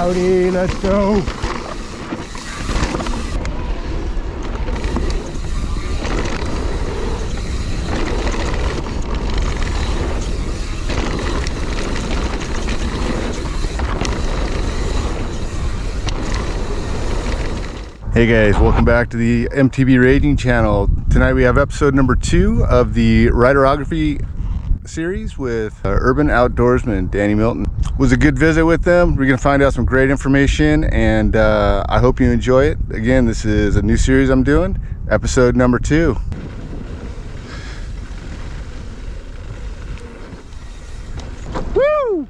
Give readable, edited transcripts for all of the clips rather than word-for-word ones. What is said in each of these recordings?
Howdy, let's go. Hey guys, welcome back to the MTB Raging channel. Tonight we have episode number 2 of the Rider-Ography series with urban outdoorsman Danny Milton. It was a good visit with them. We're going to find out some great information, and I hope you enjoy it. Again, this is a new series I'm doing, episode number 2. Woo!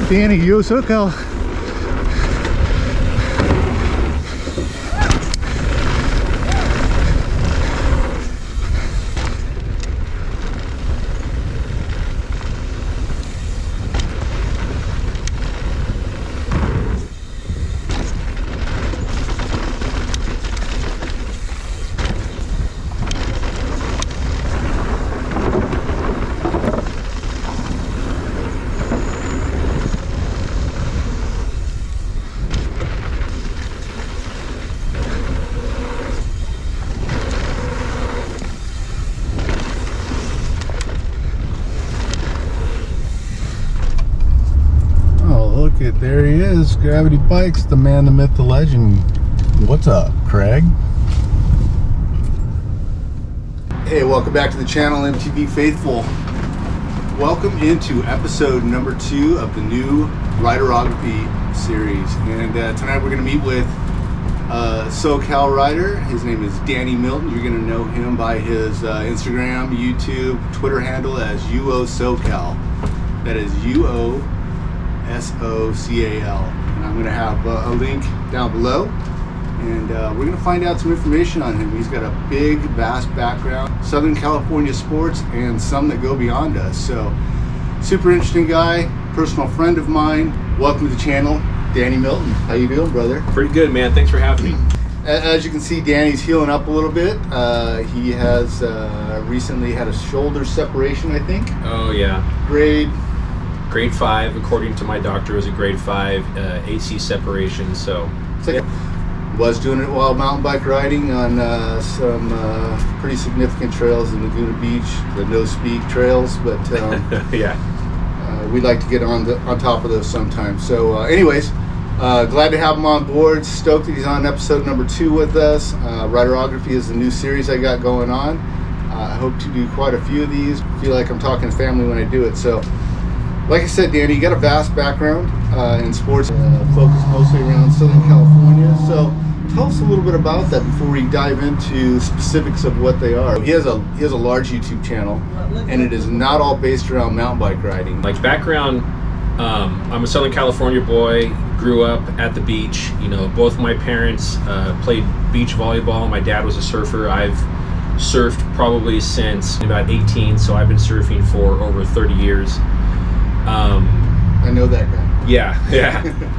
Danny, yo SoCal. There he is, Gravity Bikes, the man, the myth, the legend. What's up, Craig? Hey, welcome back to the channel, MTB Faithful. Welcome into episode number 2 of the new Rider-Ography series. And tonight we're going to meet with SoCal rider. His name is Danny Milton. You're going to know him by his Instagram, YouTube, Twitter handle as UOSoCal. That is UOSoCal. And I'm going to have a link down below, and we're going to find out some information on him. He's got a big, vast background, Southern California sports, and some that go beyond us. So, super interesting guy, personal friend of mine. Welcome to the channel, Danny Milton. How you doing, brother? Pretty good, man. Thanks for having me. As you can see, Danny's healing up a little bit. He has recently had a shoulder separation, I think. Oh, yeah. Grade 5, according to my doctor, was a grade 5 AC separation. So it's like was doing it while mountain bike riding on some pretty significant trails in Laguna Beach, the no speak trails. But yeah, we like to get on top of those sometimes. So, anyways, glad to have him on board. Stoked that he's on episode number 2 with us. Rider-Ography is the new series I got going on. I hope to do quite a few of these. Feel like I'm talking family when I do it. So. Like I said, Danny, you got a vast background in sports, focused mostly around Southern California. So tell us a little bit about that before we dive into specifics of what they are. He has a large YouTube channel, and it is not all based around mountain bike riding. like background, I'm a Southern California boy, grew up at the beach. You know, both my parents played beach volleyball. My dad was a surfer. I've surfed probably since about 18, so I've been surfing for over 30 years. I know that guy. Yeah.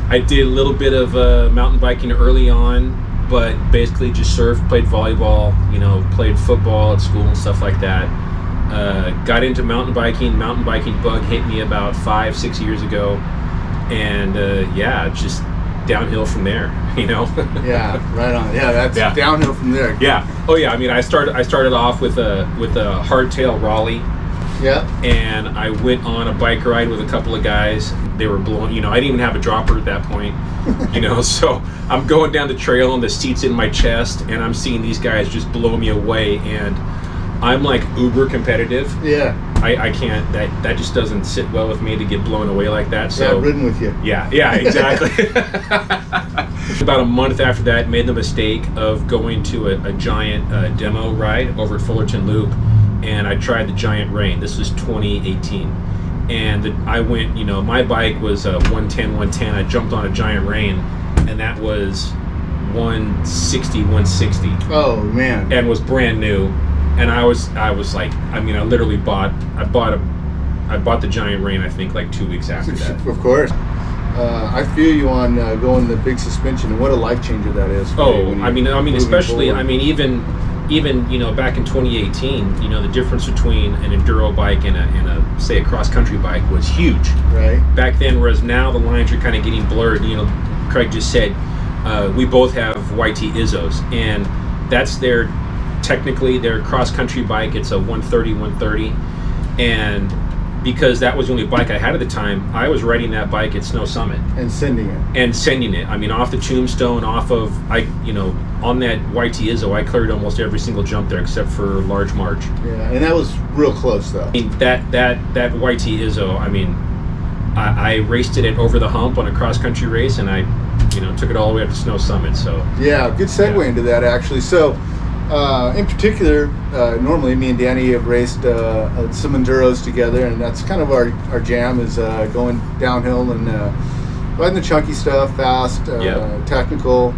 I did a little bit of mountain biking early on, but basically just surfed, played volleyball, you know, played football at school and stuff like that. Got into mountain biking. Mountain biking bug hit me about 5-6 years ago, and just downhill from there, you know. Yeah, right on. Yeah, that's downhill from there. Yeah. Oh yeah. I mean, I started off with a hardtail Raleigh. Yeah. And I went on a bike ride with a couple of guys. They were blowing, you know, I didn't even have a dropper at that point, you know, so I'm going down the trail and the seat's in my chest, and I'm seeing these guys just blow me away, and I'm like uber competitive. Yeah. I can't, that just doesn't sit well with me to get blown away like that. So I've ridden with you. Yeah, exactly. About a month after that, made the mistake of going to a giant demo ride over at Fullerton Loop. and I tried the Giant Rain. This was 2018, and I went. My bike was a 110. I jumped on a Giant Rain, and that was 160. Oh man! And was brand new, and I was like, I literally bought the Giant Rain. I think like 2 weeks after that. Of course. I feel you on going the big suspension, and what a life changer that is. Especially, forward. even back in 2018, the difference between an enduro bike and a say a cross country bike was huge. Right. Back then, whereas now the lines are kind of getting blurred. Craig just said we both have YT Izzos, and that's technically their cross country bike. It's a 130, and because that was the only bike I had at the time, I was riding that bike at Snow Summit and sending it. Off the Tombstone, on that YT Izzo, I cleared almost every single jump there except for Large March. Yeah, and that was real close though. That YT Izzo, I raced it at Over the Hump on a cross country race, and I took it all the way up to Snow Summit. So yeah, good segue into that actually. So in particular, normally me and Danny have raced some enduros together, and that's kind of our jam is going downhill and riding the chunky stuff, fast, technical.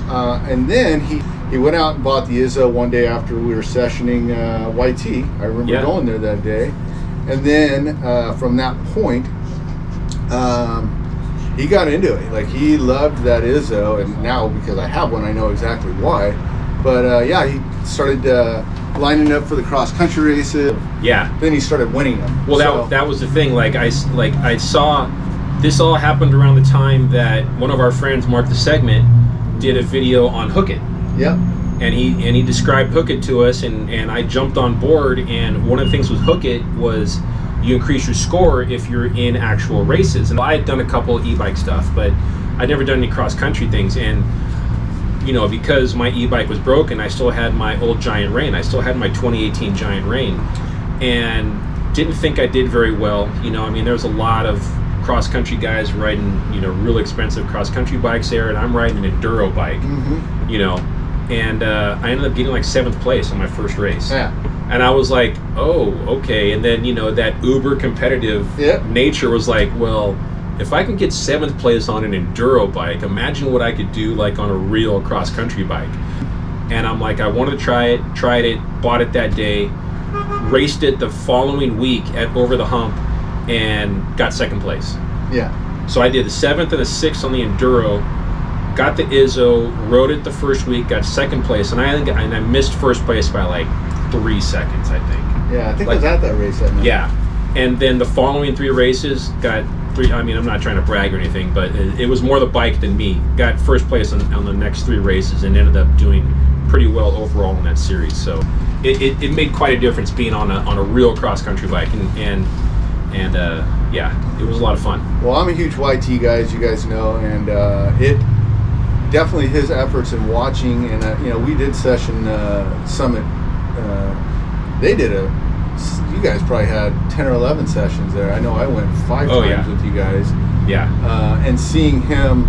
And then he went out and bought the Izzo one day after we were sessioning YT. I remember going there that day. And then from that point, he got into it. Like, he loved that Izzo, and now because I have one, I know exactly why. But he started lining up for the cross country races. Yeah. Then he started winning them. Well, that was the thing. I saw this all happened around the time that one of our friends, Mark the Segment, did a video on Hook It. Yep. And he described Hook It to us, and I jumped on board. And one of the things with Hook It was you increase your score if you're in actual races. And I had done a couple of e-bike stuff, but I'd never done any cross country things. And because my e-bike was broken, I still had my old Giant Rain. I still had my 2018 Giant Rain, and didn't think I did very well. There was a lot of cross country guys riding, real expensive cross country bikes there, and I'm riding an enduro bike. Mm-hmm. And I ended up getting like 7th place on my first race. Yeah. And I was like, oh, okay. And then that uber competitive nature was like, well, if I can get 7th place on an enduro bike, imagine what I could do like on a real cross country bike. And I'm like, I wanted to tried it, bought it that day, raced it the following week at Over the Hump, and got 2nd place. Yeah. So I did the 7th and the 6th on the enduro, got the Izzo, rode it the first week, got 2nd place, and I missed 1st place by like 3 seconds, I think. Yeah, I think I was at that race that night. Yeah. And then the following 3 races, got 3, I'm not trying to brag or anything, but it was more the bike than me. Got 1st place on the next 3 races and ended up doing pretty well overall in that series. So it made quite a difference being on a real cross country bike, and it was a lot of fun. Well, I'm a huge YT guy, as you guys know, and it definitely his efforts in watching, and we did session Summit. They did you guys probably had 10 or 11 sessions there. I know I went 5 times with you guys. Yeah. And seeing him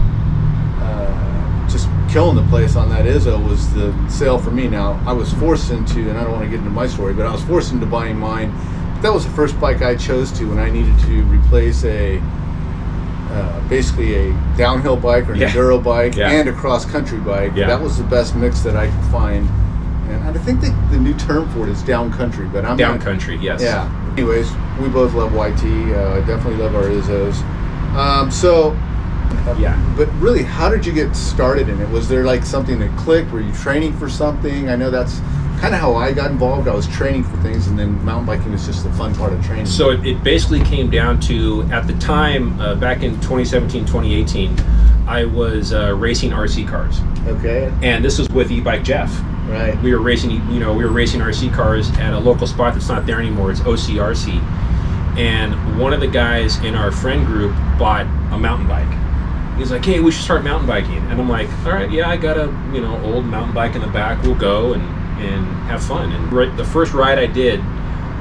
just killing the place on that Izzo was the sale for me. Now, I was forced into, and I don't want to get into my story, but I was forced into buying mine. That was the first bike I chose to when I needed to replace basically a downhill bike or an enduro bike and a cross country bike. Yeah. That was the best mix that I could find. And I think the new term for it is down country, but I'm down country, yes. Yeah. Anyways, we both love YT. Definitely love our Izzos. But really, how did you get started in it? Was there like something that clicked? Were you training for something? I know that's kind of how I got involved. I was training for things, and then mountain biking was just the fun part of training. So it basically came down to, at the time, back in 2017, 2018, I was racing RC cars. Okay. And this was with e-bike Jeff. Right. We were racing RC cars at a local spot that's not there anymore. It's OCRC. And one of the guys in our friend group bought a mountain bike. He's like, hey, we should start mountain biking. And I'm like, all right, yeah, I got a old mountain bike in the back. We'll go and have fun. And the first ride I did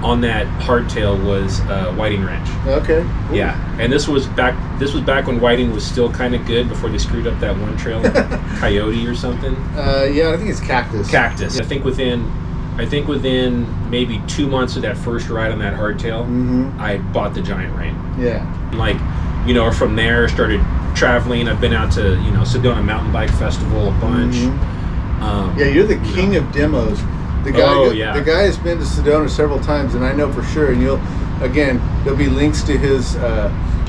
on that hardtail was Whiting Ranch. Okay. Cool. Yeah, and this was back when Whiting was still kind of good before they screwed up that one trail, Coyote or something. I think it's Cactus. Cactus. I think within I think within maybe 2 months of that first ride on that hardtail, I bought the giant rein. Yeah. Like, you know, from there started traveling. I've been out to, you know, Sedona Mountain Bike Festival a bunch. Yeah, you're the king of demos. The guy, yeah. The guy has been to Sedona several times, and I know for sure. And there'll be links to his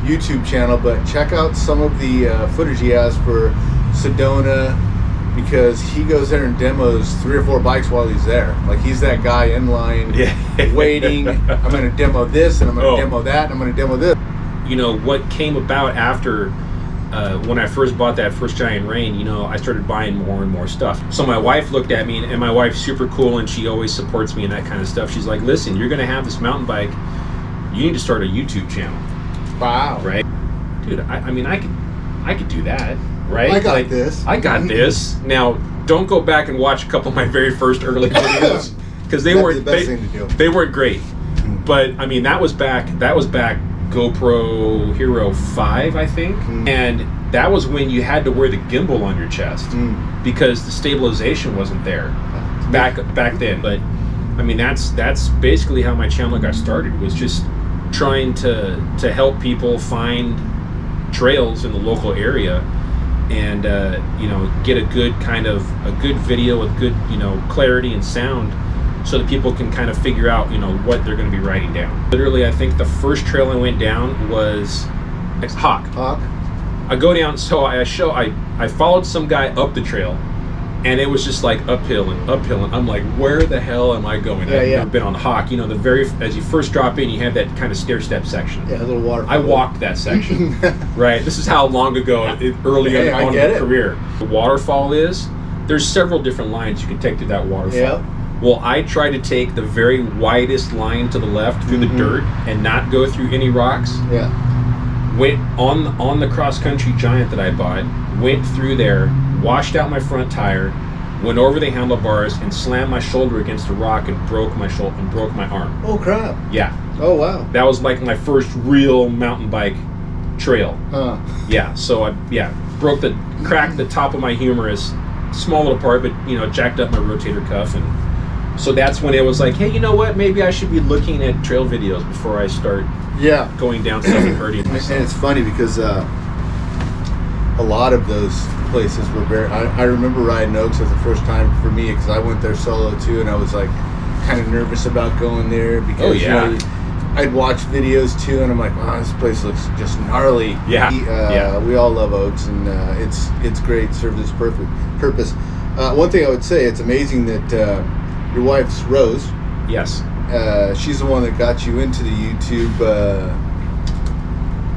YouTube channel, but check out some of the footage he has for Sedona, because he goes there and demos 3 or 4 bikes while he's there. Like, he's that guy in line, waiting. I'm going to demo this, and I'm going to demo that, and I'm going to demo this. You know, what came about after when I first bought that first giant rein, you know, I started buying more and more stuff. So my wife looked at me, and my wife's super cool, and she always supports me and that kind of stuff. She's like, listen, you're going to have this mountain bike. You need to start a YouTube channel. Wow. Right? Dude, I mean, I could do that, right? I got this. I got this. Now, don't go back and watch a couple of my very first early videos, because they weren't the best thing to do. They weren't great. But I mean, that was back GoPro Hero 5, I think. And that was when you had to wear the gimbal on your chest because the stabilization wasn't there back then. But I mean, that's basically how my channel got started, was just trying to help people find trails in the local area, and you know, get a good video with good, you know, clarity and sound, so that people can kind of figure out, you know, what they're going to be riding down. Literally, I think the first trail I went down was Hawk. I go down, so I followed some guy up the trail, and it was just like uphill and I'm like, where the hell am I going? I've never been on Hawk. You know, as you first drop in, you have that kind of stair step section. Yeah, a little waterfall. I walked that section. Right. This is how long ago, early on in my career. The waterfall is, there's several different lines you can take through that waterfall. Yeah. Well, I tried to take the very widest line to the left through the dirt and not go through any rocks. Yeah. Went on the cross country Giant that I bought, went through there, washed out my front tire, went over the handlebars and slammed my shoulder against a rock and broke my shoulder and broke my arm. Oh crap. Yeah. Oh wow. That was like my first real mountain bike trail. Yeah. So I cracked the top of my humerus, small little part, but you know, jacked up my rotator cuff, and so that's when it was like, hey, you know what? Maybe I should be looking at trail videos before I start going down stuff and hurting myself. And it's funny because a lot of those places were very. I remember riding Oaks as the first time for me, because I went there solo too, and I was like kind of nervous about going there because you know, I'd watch videos too, and I'm like, wow, this place looks just gnarly. We all love Oaks, and it's great. Serves its perfect purpose. One thing I would say, it's amazing that your wife's Rose. Yes. She's the one that got you into the YouTube,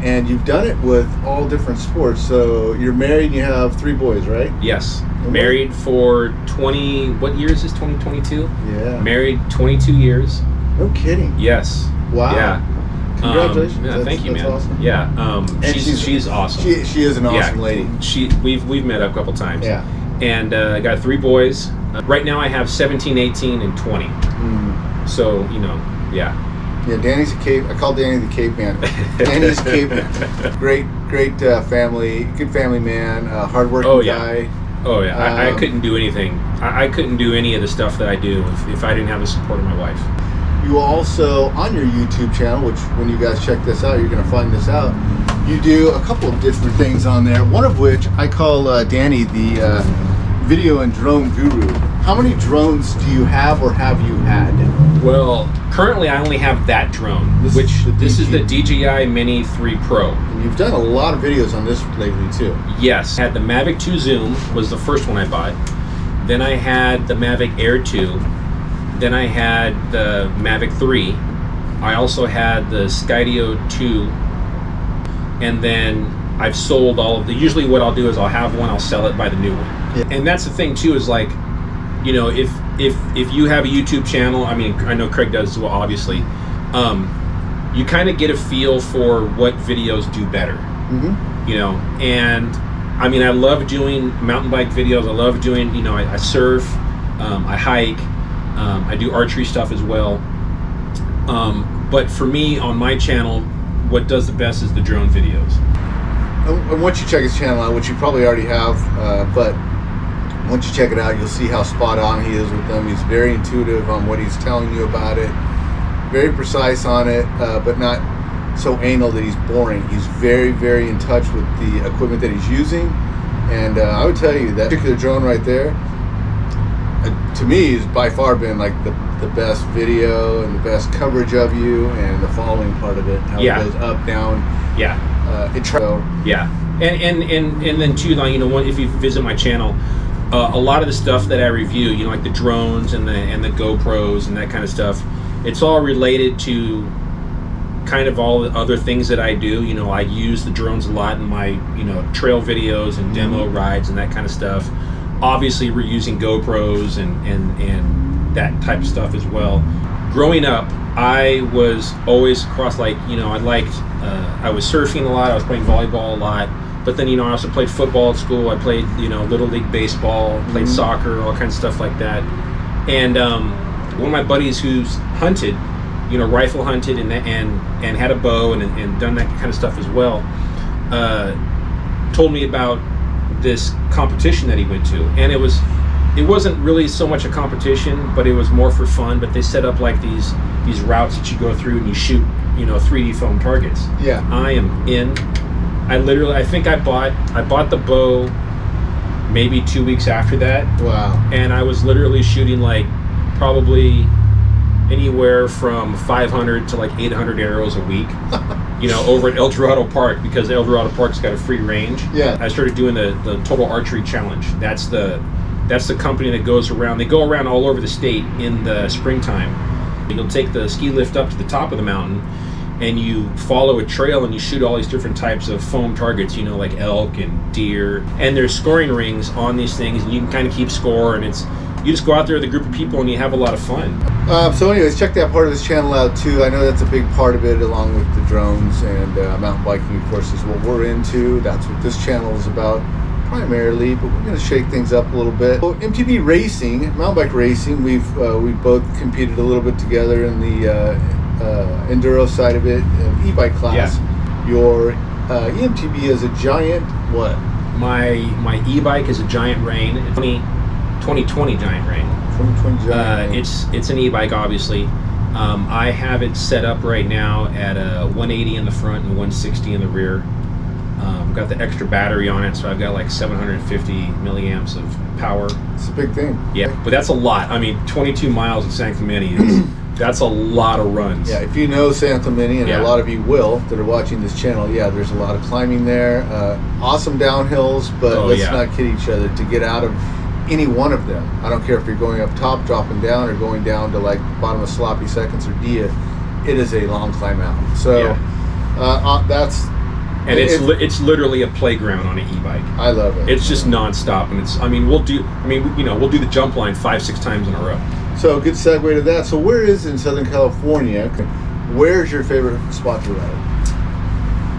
and you've done it with all different sports. So you're married and you have 3 boys, right? Yes. Married for 20, what year is this, 2022? Yeah. Married 22 years. No kidding. Yes. Wow. Yeah. Congratulations. Thank you, man. Awesome. Yeah. She's awesome. She is an awesome lady. We've met up a couple times. Yeah. And I got 3 boys. Right now I have 17, 18, and 20. So, you know, yeah. Yeah, Danny's a Cape. I call Danny the Cape Man. Danny's Cape. Great family. Good family man. Hardworking guy. Oh yeah. I couldn't do anything. I couldn't do any of the stuff that I do if I didn't have the support of my wife. You also, on your YouTube channel, which when you guys check this out, you're going to find this out, you do a couple of different things on there, one of which I call Danny the video and drone guru. How many drones do you have or have you had? Well, currently I only have that drone, this is the DJI Mini 3 Pro. And you've done a lot of videos on this lately too. Yes. I had the Mavic 2 Zoom, was the first one I bought. Then I had the Mavic Air 2. Then I had the Mavic 3. I also had the Skydio 2. And then I've sold all of the, usually what I'll do is I'll have one, I'll sell it, buy the new one. Yeah. And that's the thing too, is like, you know, if you have a YouTube channel, I mean, I know Craig does as well, obviously, you kind of get a feel for what videos do better, you know, and I mean, I love doing mountain bike videos. I love doing, you know, I surf, I hike, I do archery stuff as well. But for me, on my channel, what does the best is the drone videos. And once you check his channel out, which you probably already have, but Once you check it out, you'll see how spot on he is with them. He's very intuitive on what he's telling you about it, very precise on it, but not so anal that he's boring. He's very, very in touch with the equipment that he's using. And I would tell you that particular drone right there, to me, has by far been like the best video and the best coverage of you, and the following part of it, how it goes up, down. Yeah. And then too, like, if you visit my channel, a lot of the stuff that I review, like the drones and the GoPros and that kind of stuff, it's all related to kind of all the other things that I do. I use the drones a lot in my trail videos and demo rides and that kind of stuff. Obviously, we're using GoPros and that type of stuff as well. Growing up, I was always across, I was surfing a lot, I was playing volleyball a lot, but then, I also played football at school. I played, Little League Baseball, played soccer, all kinds of stuff like that. And one of my buddies who's hunted, rifle hunted and had a bow and done that kind of stuff as well, told me about this competition that he went to. And it wasn't really so much a competition, but it was more for fun. But they set up like these routes that you go through and you shoot 3D foam targets. Yeah. I am in. I think I bought the bow maybe 2 weeks after that. Wow. And I was literally shooting probably anywhere from 500 to 800 arrows a week, over at El Dorado Park, because El Dorado Park's got a free range. Yeah. I started doing the Total Archery Challenge. That's the company that goes around. They go around all over the state in the springtime. You'll take the ski lift up to the top of the mountain, and you follow a trail and you shoot all these different types of foam targets, like elk and deer. And there's scoring rings on these things, and you can kind of keep score, and you just go out there with a group of people and you have a lot of fun. So anyways, check that part of this channel out too. I know that's a big part of it, along with the drones and mountain biking, of course, is what we're into. That's what this channel is about primarily, but we're going to shake things up a little bit. So MTB racing, mountain bike racing, we've both competed a little bit together in the enduro side of it, e-bike class. Yeah. Your EMTB is a giant what? My e-bike is a Giant Rain, 2020 Giant Rain. 2020 Giant Rain. It's an e-bike, obviously. I have it set up right now at a 180 in the front and 160 in the rear. I've got the extra battery on it, so I've got 750 milliamps of power. It's a big thing. Yeah, but that's a lot. 22 miles of San Clemente that's a lot of runs. Yeah, if you know San Clemente, and a lot of you will that are watching this channel, there's a lot of climbing there. Awesome downhills, but let's not kid each other. To get out of any one of them, I don't care if you're going up top, dropping down, or going down to bottom of Sloppy Seconds or Dia, it is a long climb out. So that's... And it's literally a playground on an e-bike. I love it. It's just nonstop, and we'll do the jump line 5-6 times in a row. So good segue to that. So where is in Southern California? Where's your favorite spot to ride?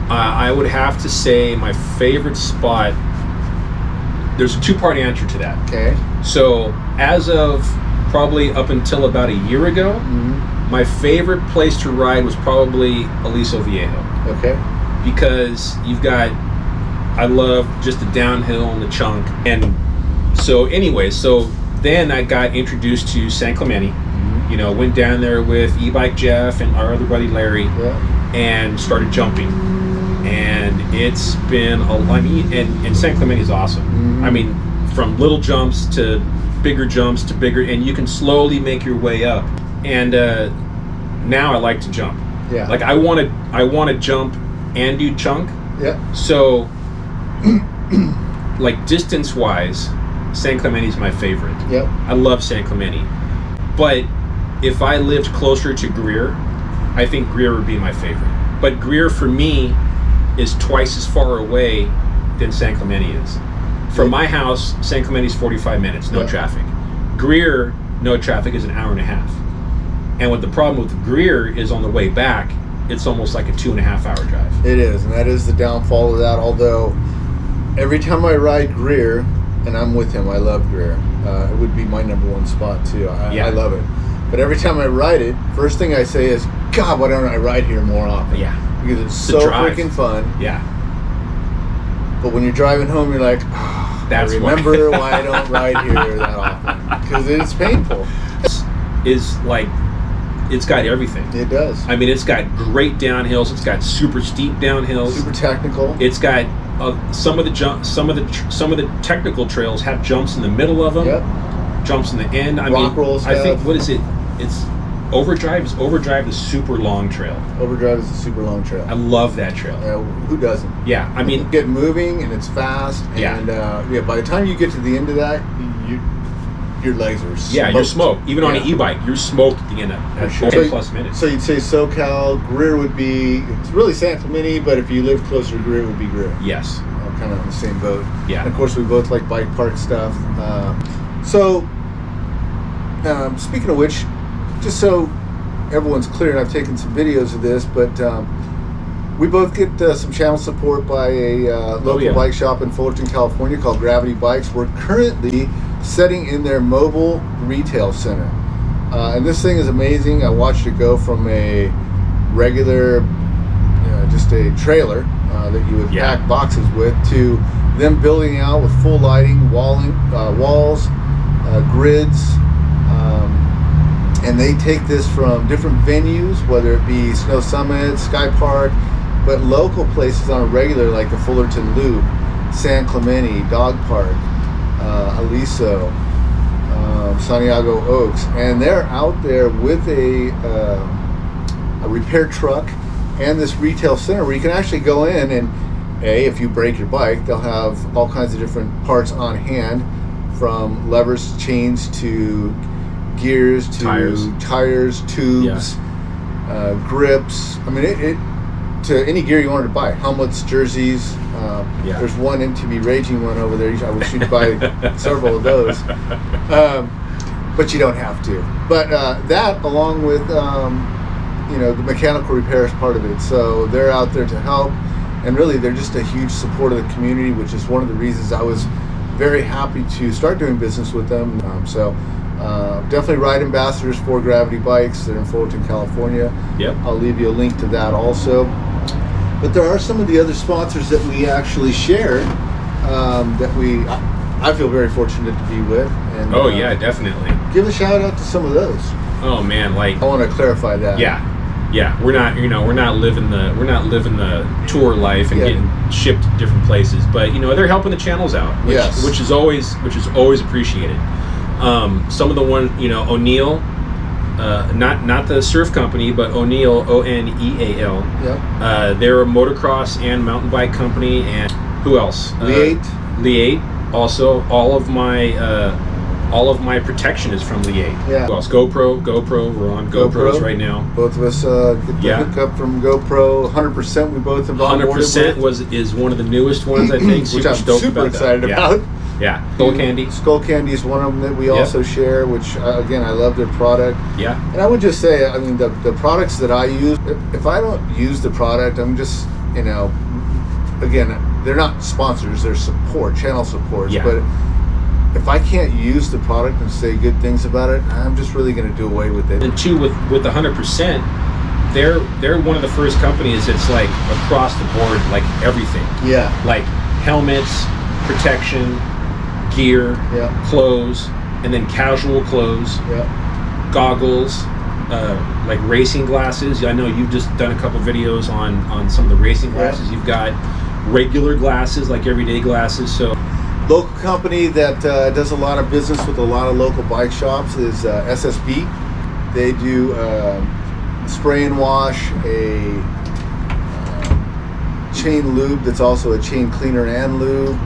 I would have to say my favorite spot. There's a two-part answer to that. Okay. So as of probably up until about a year ago, my favorite place to ride was probably Aliso Viejo. Okay. Because I love just the downhill and the chunk. And so anyway, then I got introduced to San Clemente. Went down there with e-bike Jeff and our other buddy Larry, and started jumping. And it's been and San Clemente is awesome. From little jumps to bigger and you can slowly make your way up. And now I like to jump. Yeah. I want to jump and do chunk. Yeah. So distance wise, San Clemente is my favorite. Yep. I love San Clemente. But if I lived closer to Greer, I think Greer would be my favorite. But Greer for me is twice as far away than San Clemente is. From my house, San Clemente is 45 minutes, no traffic. Greer, no traffic, is an hour and a half. And what the problem with Greer is, on the way back, it's almost like a 2.5 hour drive. It is, and that is the downfall of that. Although every time I ride Greer, and I'm with him, I love Greer. It would be my number one spot too. I love it. But every time I ride it, first thing I say is, God, why don't I ride here more often? Yeah. Because it's so freaking fun. Yeah. But when you're driving home, you're like, oh, That's I remember why I don't ride here that often, because it's painful. Is like, it's got everything. It does. I mean, it's got great downhills. It's got super steep downhills. Super technical. It's got some of the technical trails have jumps in the middle of them. Yep. Jumps in the end. Rock rolls. I think, what is it? It's Overdrive is super long trail. Overdrive is a super long trail. I love that trail. Who doesn't? Yeah, I mean, get moving and it's fast. And by the time you get to the end of that, your legs are smoked. Yeah, you're smoked. Even on an e-bike, you're smoked at the end of that. Sure. 10 plus minutes. So you'd say SoCal, Greer would be, it's really San Clemente, but if you live closer to Greer, it would be Greer. Yes. Kind of on the same boat. Yeah. And of course, we both like bike park stuff. Speaking of which, just so everyone's clear, and I've taken some videos of this, but we both get some channel support by a local bike shop in Fullerton, California called Gravity Bikes. We're currently setting in their mobile retail center. And this thing is amazing. I watched it go from a regular, just a trailer that you would pack boxes with, to them building out with full lighting, walls, grids. And they take this from different venues, whether it be Snow Summit, Sky Park, but local places on a regular, like the Fullerton Loop, San Clemente, Dog Park, Aliso, Santiago Oaks, and they're out there with a repair truck and this retail center where you can actually go in and, if you break your bike, they'll have all kinds of different parts on hand, from levers, chains, to gears, to tires, tubes, grips. I mean, it to any gear you wanted to buy, helmets, jerseys. There's one MTB Raging one over there. I wish you'd buy several of those, but you don't have to. But that, along with the mechanical repair is part of it. So they're out there to help, and really they're just a huge support of the community, which is one of the reasons I was very happy to start doing business with them. Definitely ride ambassadors for Gravity Bikes. They're in Fullerton, California. Yep. I'll leave you a link to that also. But there are some of the other sponsors that we actually shared that I feel very fortunate to be with. And, definitely. Give a shout out to some of those. Oh man, like, I want to clarify that. Yeah, we're not living the tour life and getting shipped to different places, but they're helping the channels out, which is always appreciated. Some of the one, O'Neill, not the surf company, but O'Neill, Oneal. Yep. They're a motocross and mountain bike company, and who else? Leate. Also, all of my protection is from Leate. Yeah. Who else? GoPro. We're on GoPros right now. Both of us get the hookup from GoPro. 100%. We both have 100% is one of the newest ones, I think. Which I'm super excited about. Yeah. Skull Candy. Skull Candy is one of them that we also share, which, again, I love their product. Yeah. And I would just say, I mean, the products that I use, if I don't use the product, I'm just, again, they're not sponsors, they're channel supports. Yeah. But if I can't use the product and say good things about it, I'm just really going to do away with it. And two, with the 100%, they're one of the first companies that's like across the board, like everything. Yeah. Like helmets, protection, gear, clothes, and then casual clothes, goggles, like racing glasses. I know you've just done a couple videos on some of the racing glasses. You've got regular glasses, like everyday glasses. So local company that does a lot of business with a lot of local bike shops is SSB. They do spray and wash, a chain lube that's also a chain cleaner and lube.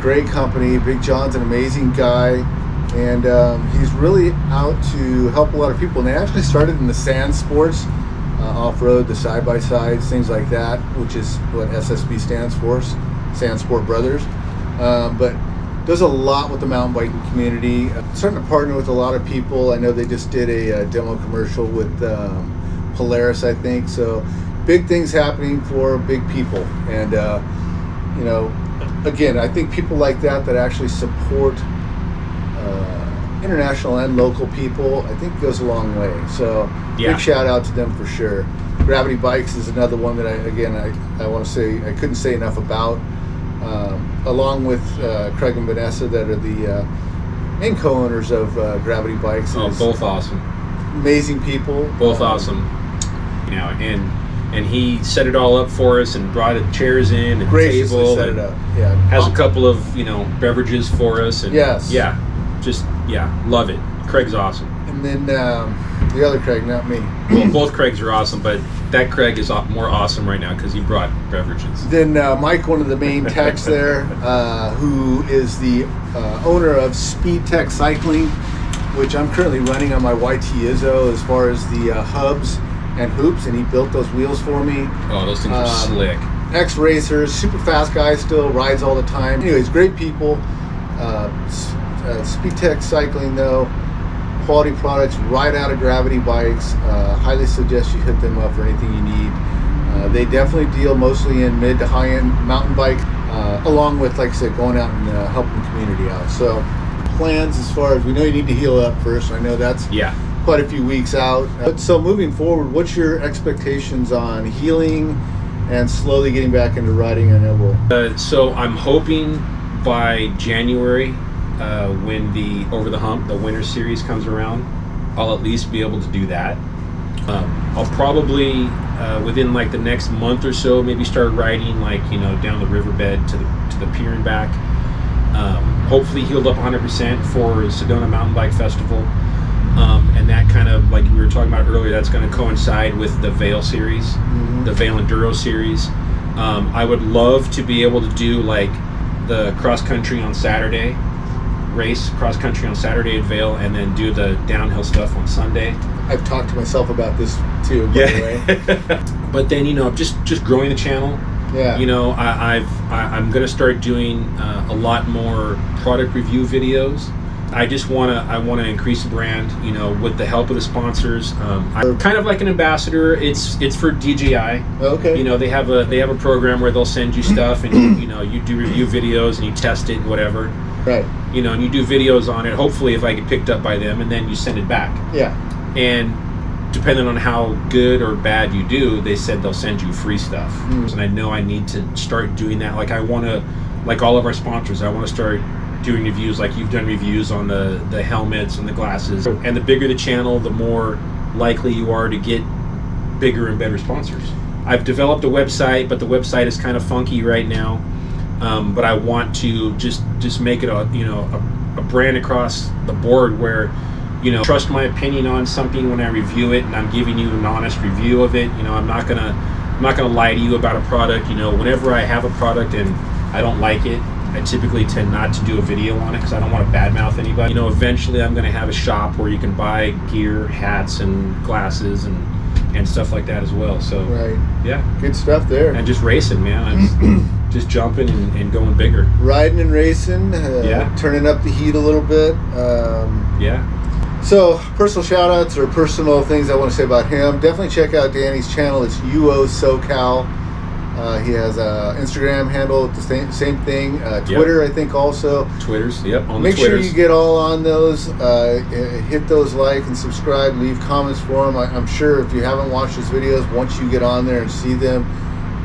Great company. Big John's an amazing guy, and he's really out to help a lot of people. And they actually started in the sand sports, off-road, the side-by-sides, things like that, which is what SSB stands for, Sand Sport Brothers. But does a lot with the mountain biking community. Starting to partner with a lot of people. I know they just did a demo commercial with Polaris, I think. So big things happening for big people. And, again, I think people like that actually support international and local people, I think goes a long way. So big shout out to them for sure. Gravity Bikes is another one that I want to say I couldn't say enough about. along with Craig and Vanessa, that are the main co-owners of Gravity Bikes. Oh, both awesome. Amazing people. Both awesome. You know, and he set it all up for us and brought the chairs in and graciously table set and it up. Yeah. has a couple of, you know, beverages for us. And yes. Yeah. Just, yeah, love it. Craig's awesome. And then the other Craig, not me. Well, both Craigs are awesome, but that Craig is more awesome right now because he brought beverages. Then Mike, one of the main techs there, who is the owner of Speed Tech Cycling, which I'm currently running on my YT Izzo as far as the hubs and hoops, and he built those wheels for me. Oh, those things are slick. Ex-racers, super fast guy, still rides all the time. Anyways, great people. Speed Tech Cycling, though, quality products right out of Gravity Bikes. Highly suggest you hit them up for anything you need. They definitely deal mostly in mid to high-end mountain bike, along with, like I said, going out and helping the community out. So plans as far as, we know you need to heal up first. I know that's quite a few weeks out. So moving forward, what's your expectations on healing and slowly getting back into riding? I know we'll... So I'm hoping by January, when the Over the Hump, the winter series comes around, I'll at least be able to do that. I'll probably within like the next month or so maybe start riding, like, you know, down the riverbed to the pier and back. Hopefully healed up 100% for Sedona Mountain Bike Festival. And that kind of, like we were talking about earlier, that's going to coincide with the Vail series, the Vail Enduro series. I would love to be able to do like the cross country on Saturday, race cross country on Saturday at Vail, and then do the downhill stuff on Sunday. I've talked to myself about this too, by the way. But then, you know, just growing the channel. Yeah. You know, I'm going to start doing a lot more product review videos. I want to increase the brand, you know, with the help of the sponsors. I'm kind of like an ambassador. It's for DJI. Okay. You know, they have a program where they'll send you stuff, and you know, you do review videos and you test it and whatever. Right. You know, and you do videos on it. Hopefully, if I get picked up by them, and then you send it back. Yeah. And depending on how good or bad you do, they said they'll send you free stuff. And I know I need to start doing that. Like, I want to, like all of our sponsors, I want to start doing reviews like you've done reviews on the helmets and the glasses. And the bigger the channel, the more likely you are to get bigger and better sponsors. I've developed a website, but the website is kind of funky right now. But I want to just make it a brand across the board where, you know, trust my opinion on something when I review it, and I'm giving you an honest review of it. You know, I'm not gonna lie to you about a product. You know, whenever I have a product and I don't like it, I typically tend not to do a video on it because I don't want to badmouth anybody. You know, eventually I'm going to have a shop where you can buy gear, hats, and glasses and stuff like that as well. So right. Yeah, good stuff there. And just racing, man. I'm just jumping and going bigger. Riding and racing. Turning up the heat a little bit. Yeah. So, personal shout outs or personal things I want to say about him. Definitely check out Danny's channel. It's UO SoCal. He has an Instagram handle, the same thing. Twitter, I think, also. Twitters, yep. Make sure you get all on those. Hit those like and subscribe. Leave comments for him. I'm sure if you haven't watched his videos, once you get on there and see them,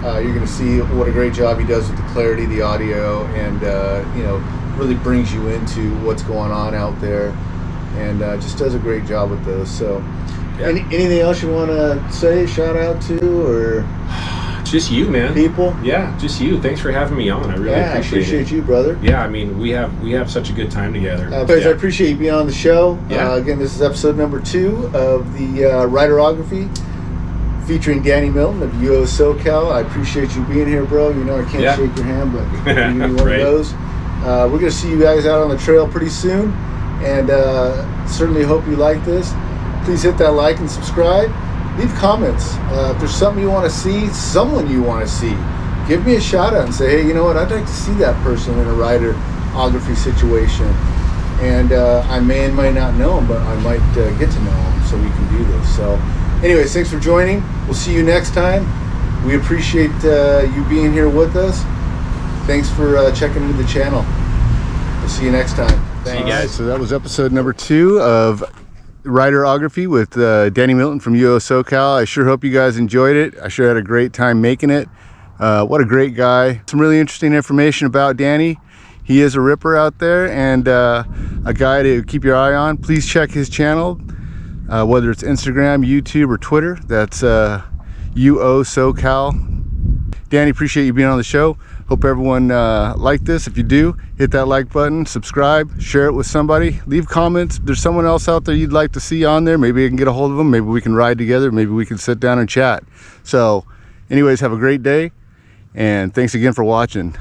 you're going to see what a great job he does with the clarity, the audio, and you know, really brings you into what's going on out there, and just does a great job with those. So, anything else you want to say, shout out to, or? Just you, man. People? Yeah, just you. Thanks for having me on. I really appreciate it. You, brother. Yeah, I mean, we have such a good time together. Guys, I appreciate you being on the show. Yeah. Again, this is episode number 2 of the Rider-Ography featuring Danny Milton of UO SoCal. I appreciate you being here, bro. You know I can't shake your hand, but you give me one of those. We're going to see you guys out on the trail pretty soon, and certainly hope you like this. Please hit that like and subscribe. Leave comments. If there's something you want to see, someone you want to see, give me a shout out and say, hey, you know what, I'd like to see that person in a Rider-Ography situation. And I may and might not know him, but I might get to know him so we can do this. So anyways, thanks for joining. We'll see you next time. We appreciate you being here with us. Thanks for checking into the channel. We'll see you next time. Thanks. See you guys. So that was episode number 2 of Rider-Ography with Danny Milton from UO SoCal. I sure hope you guys enjoyed it. I sure had a great time making it. What a great guy. Some really interesting information about Danny. He is a ripper out there, and a guy to keep your eye on. Please check his channel, whether it's Instagram, YouTube, or Twitter. That's UO SoCal. Danny, appreciate you being on the show. Hope everyone liked this. If you do, hit that like button, subscribe, share it with somebody, leave comments. If there's someone else out there you'd like to see on there, maybe I can get a hold of them, maybe we can ride together, maybe we can sit down and chat. So anyways, have a great day, and thanks again for watching.